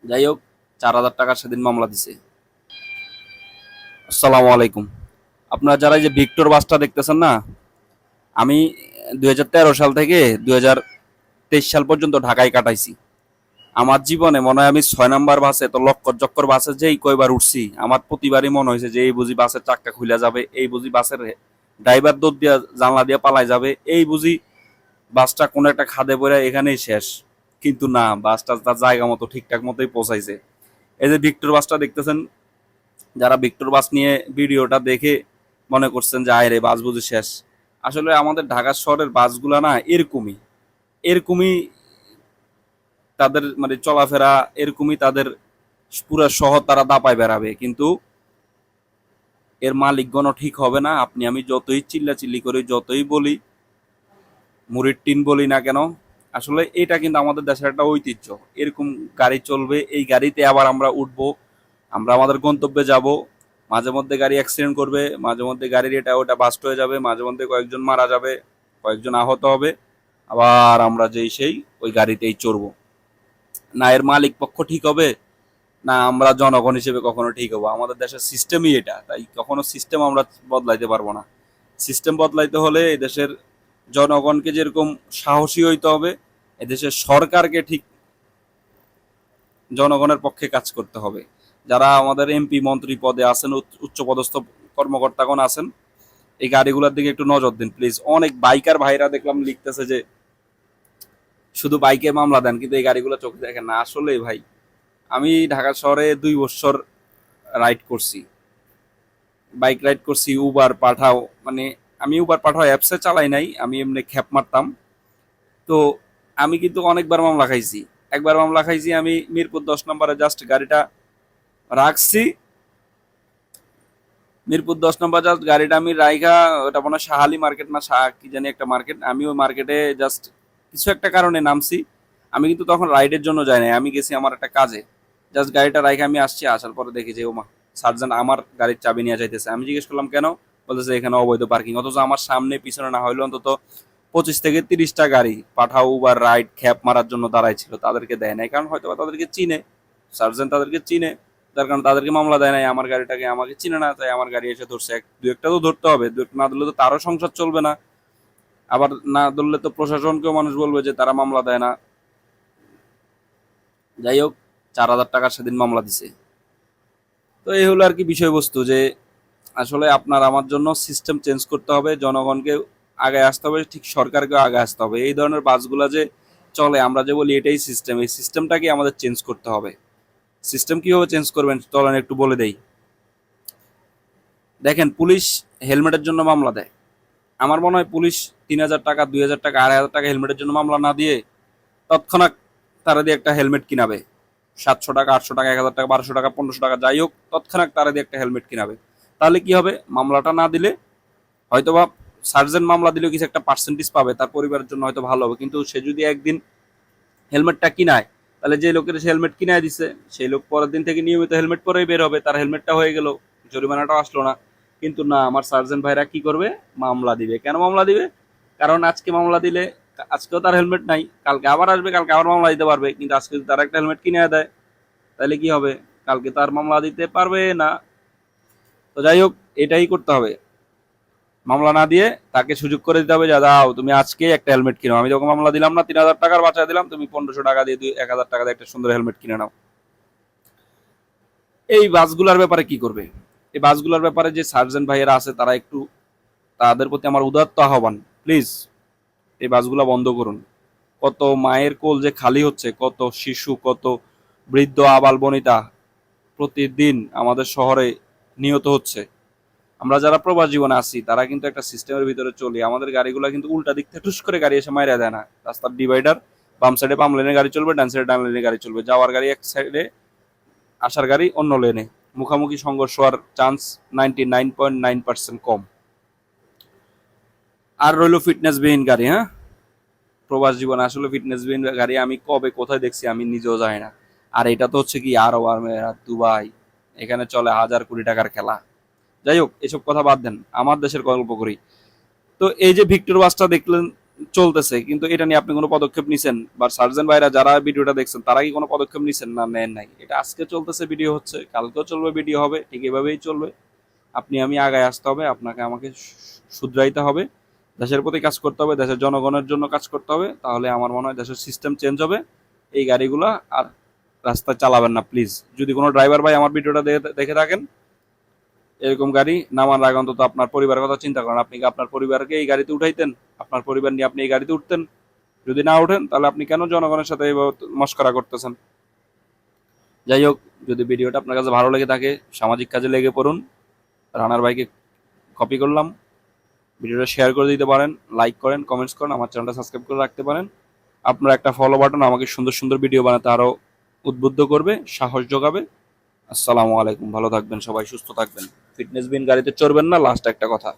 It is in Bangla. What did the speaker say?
যাই হোক, 4,000 টাকা সেদিন মামলা দিছে। আসসালামু আলাইকুম। আপনারা যারা এই যে ভিক্টর বাসটা দেখতেছেন না, আমি 2013 সাল থেকে 2023 সাল পর্যন্ত ঢাকায় কাটাইছি। আমার জীবনে মনে হয় আমি 6 নাম্বার বাসে তো লক্কর চক্কর বাসে যেই কয়বার উঠছি, আমার প্রতিবারই মনে হয়েছে যে এই বুঝি বাসের চাক্কা খুলে যাবে, এই বুঝি বাসের ড্রাইভার দৌড় দিয়া জানলা দিয়ে পালাই যাবে, এই বুঝি বাসটা কোনো একটা খাদে পড়ে এখানেই শেষ। কিন্তু না, বাসটা তার জায়গা মতো ঠিকঠাক মতোই পৌঁছাইছে। এই যে ভিক্টর বাসটা দেখতেছেন, যারা ভিক্টর বাস নিয়ে ভিডিওটা দেখে মনে করছেন যে আয় রে বাস বুঝি শেষ, আসলে আমাদের ঢাকা শহরের বাসগুলা না এরকমই এরকমই তাদের মানে চলাফেরা এরকমই, তাদের পুরো শহর তারা দাপায় বেড়াবে, কিন্তু এর মালিকগণও ঠিক হবে না। আপনি আমি যতই চিল্লাচিল্লি করি, যতই বলি, মুড়ির টিন বলি না কেন, আসলে এটা কিন্তু আমাদের দেশের একটা ঐতিহ্য। এরকম গাড়ি চলবে, এই গাড়িতে আবার আমরা উঠবো, আমরা আমাদের গন্তব্যে যাব। মাঝে মধ্যে গাড়ি অ্যাক্সিডেন্ট করবে, মাঝে মধ্যে গাড়ির এটা ওটা বাস্ট হয়ে যাবে, মাঝে মধ্যে কয়েকজন মারা যাবে, কয়েকজন আহত হবে, আবার আমরা যেই সেই ওই গাড়িতেই চড়বো। না এর মালিক পক্ষ ঠিক হবে, না আমরা জনগণ হিসেবে কখনো ঠিক হবো। আমাদের দেশের সিস্টেমই এটা, তাই কখনো সিস্টেম আমরা বদলাইতে পারবো না। সিস্টেম বদলাইতে হলে এদেশের জনগণকে যেরকম সাহসী হইতে হবে, এদেশের সরকারকে ঠিক জনগণের পক্ষে কাজ করতে হবে। যারা আমাদের এমপি মন্ত্রী পদে আছেন, উচ্চপদস্থ কর্মকর্তাগণ আছেন, এই গাড়িগুলোর দিকে একটু নজর দিন প্লিজ। অনেক বাইকার ভাইরা দেখলাম লিখতেছে যে শুধু বাইকে মামলা দেন, কিন্তু এই গাড়িগুলো চোখে দেখেন না। আসলে ভাই, আমি ঢাকা শহরে 2 বছর রাইড করছি, বাইক রাইড করছি, উবার পাঠাও, মানে আমি উবার পাঠাও অ্যাপসে চালাই নাই, আমি এমনি খ্যাপ মারতাম। তো আমি কিন্তু অনেকবার মামলা খাইছি। একবার মামলা খাইছি আমি মিরপুর 10 নম্বরে, জাস্ট গাড়িটা রাখছি, মিরপুর 10 নম্বর জাস্ট গাড়িটা আমি রাইখা, ওটা মনে হয় শাহালি মার্কেট না কি জানি একটা মার্কেট, আমি ওই মার্কেটে জাস্ট কিছু একটা কারণে নামছি। আমি কিন্তু তখন রাইডের জন্য যাই নাই, আমি গেছি আমার একটা কাজে। জাস্ট গাড়িটা রাইখা আমি আসছি, আসার পরে দেখি যে ওমা, সার্জেন্ট আমার গাড়ির চাবি নিয়ে যাইতেছে। আমি জিজ্ঞেস করলাম কেন, বলতেছে এখানে অবৈধ পার্কিং। অথচ আমার সামনে পিছনে না হইলো অন্তত 25 থেকে 30টা গাড়ি পাঠাও উবার রাইড খ্যাপ মারার জন্য দাঁড়াই ছিল, তাদেরকে দেয় নাই, কারণ হয়তো তাদেরকে চিনে, সার্জেন্ট তাদেরকে চিনে, যার কারণে তাদেরকে মামলা দেয় নাই। আমার গাড়িটাকে আমাকে চিনে না, তাই আমার গাড়ি এসে ধরছে। দু একটা তো ধরতে হবে, দু একটা না ধরলে তো তারও সংসার চলবে না। আবার না ধরলে তো প্রশাসনকেও মানুষ বলবে যে তারা মামলা দেয় না। যাই হোক, 4,000 টাকা সেদিন মামলা দিছে। তো এই হলো আর কি বিষয়বস্তু, যে আসলে আপনার আমার জন্য সিস্টেম চেঞ্জ করতে হবে, জনগণকে আগে আসতে হবে, ঠিক সরকারকেও আগে আসতে হবে। এই ধরনের বাসগুলা যে চলে, আমরা যে বলি এটাই সিস্টেম, এই সিস্টেমটাকে আমাদের চেঞ্জ করতে হবে। সিস্টেম কিভাবে চেঞ্জ করবেন চলেন একটু বলে দেই। দেখেন, পুলিশ হেলমেটের জন্য মামলা দেয়। আমার মনে হয় পুলিশ 3,000 টাকা, 2,000 টাকা, 2,500 টাকা হেলমেটের জন্য মামলা না দিয়ে তৎক্ষণাৎ তারা দিয়ে একটা হেলমেট কিনাবে। 700 টাকা, 800 টাকা, 1,000 টাকা, 1,200 টাকা, 1,500 টাকা, যাই হোক, তৎক্ষণাৎ তারা দিয়ে একটা হেলমেট কিনাবে। তাহলে কি হবে, মামলাটা না দিলে হয়তোবা সার্জেন্ট মামলা দিলেও কিছু একটা পার্সেন্টেজ পাবে, তার পরিবারের জন্য হয়তো ভালো হবে। কিন্তু সে যদি একদিন হেলমেটটা কিনায়, তাহলে যে লোকের সে হেলমেট কিনায় দিচ্ছে, সেই লোক পরের দিন থেকে নিয়মিত হেলমেট পরেই বের হবে, তার হেলমেটটা হয়ে গেল, জরিমানাটাও আসলো না। কিন্তু না, আমার সার্জেন্ট ভাইরা কি করবে, মামলা দিবে। কেন মামলা দিবে, কারণ আজকে মামলা দিলে আজকেও তার হেলমেট নাই, কালকে আবার আসবে, কালকে আবার মামলা দিতে পারবে। কিন্তু আজকে যদি তার একটা হেলমেট কিনে দেয়, তাহলে কি হবে, কালকে তার মামলা দিতে পারবে না। তো যাই হোক, এটাই করতে হবে, মামলা না দিয়ে তাকে সুযোগ করে দিতে হবে যে দাও তুমি আজকে একটা হেলমেট কিনো, আমি যখন মামলা দিলাম না 3,000 টাকার বাঁচা দিলাম, তুমি 1,500 টাকা দিয়ে 1,000 টাকা দিয়ে একটা সুন্দর হেলমেট কিনে নাও। এই বাসগুলোর ব্যাপারে কি করবে, এই বাসগুলোর ব্যাপারে যে সার্জেন্ট ভাইয়েরা আছে তারা একটু, তাদের প্রতি আমার উদাত্ত আহ্বান, প্লিজ এই বাসগুলো বন্ধ করুন। কত মায়ের কোল যে খালি হচ্ছে, কত শিশু, কত বৃদ্ধ আবাল বনিতা প্রতিদিন আমাদের শহরে নিহত হচ্ছে। আমরা যারা প্রবাস জীবনে আছি তারা কিন্তু একটা সিস্টেমের ভিতরে চলি, আমাদের গাড়িগুলো কিন্তু উল্টা দিক থেকে টুস করে গাড়ি এসে মাইরা দেয় না। রাস্তার ডিভাইডার, বাম সাইডে বাম লেনে গাড়ি চলবে, ডান সাইডে ডান লেনে গাড়ি চলবে, যাওয়ার গাড়ি এক সাইডে, আসার গাড়ি অন্য লেনে, মুখামুখি সংঘর্ষ হওয়ার চান্স 99.9% কম। আর রইল ফিটনেসবিহীন গাড়ি, হ্যাঁ, প্রবাস জীবনে আসলে ফিটনেসবিহীন গাড়ি আমি কবে কোথায় দেখছি আমি নিজেও জানি না। আর এটা তো হচ্ছে কি আরব আমিরাত, দুবাই, এখানে চলে হাজার কোটি টাকার খেলা। যাই হোক, এসব কথা বাদ দেন, আমার দেশের গল্প করি। তো এই যে ভিক্টর বাসটা দেখলেন, চলতেছে, কিন্তু এটা নিয়ে আপনি কোনো পদক্ষেপ নিছেন? বা সার্জন ভাইরা যারা ভিডিওটা দেখছেন তারা কি কোনো পদক্ষেপ নিছেন? না নেন নাই? এটা আজকে চলতেছে, ভিডিও হচ্ছে, কালকেও চলবে, ভিডিও হবে, ঠিক এভাবেই চলবে। আপনি আমি আগায় আসতে হবে, আপনাকে আমাকে শুধরাইতে হবে, দেশের প্রতি কাজ করতে হবে, দেশের জনগণের জন্য কাজ করতে হবে। তাহলে আমার মনে হয় দেশের সিস্টেম চেঞ্জ হবে। এই গাড়িগুলা আর রাস্তায় চালাবেন না প্লিজ। যদি কোনো ড্রাইভার ভাই আমার ভিডিওটা দেখে থাকেন, এরকম গাড়ি নামার আগে অন্তত আপনার পরিবারের কথা চিন্তা করেন। আপনি কি আপনার পরিবারকে এই গাড়িতে উঠাইতেন? আপনার পরিবার নিয়ে আপনি এই গাড়িতে উঠতেন? যদি না ওঠেন তাহলে আপনি কেন জনগণের সাথে এইভাবে মস্করা করতেছেন? যাই হোক, যদি ভিডিওটা আপনার কাছে ভালো লেগে থাকে, সামাজিক কাজে লেগে পড়ুন। রানার ভাইকে কপি করলাম, ভিডিওটা শেয়ার করে দিতে পারেন, লাইক করেন, কমেন্টস করেন, আমার চ্যানেলটা সাবস্ক্রাইব করে রাখতে পারেন। আপনার একটা ফলো বাটন আমাকে সুন্দর সুন্দর ভিডিও বানাতে আরো উদ্বুদ্ধ করবে, সাহস যোগাবে। আসসালামু আলাইকুম, ভালো থাকবেন সবাই, সুস্থ থাকবেন। ফিটনেস বিন গাড়িতে চড়বেন না, লাস্ট একটা কথা।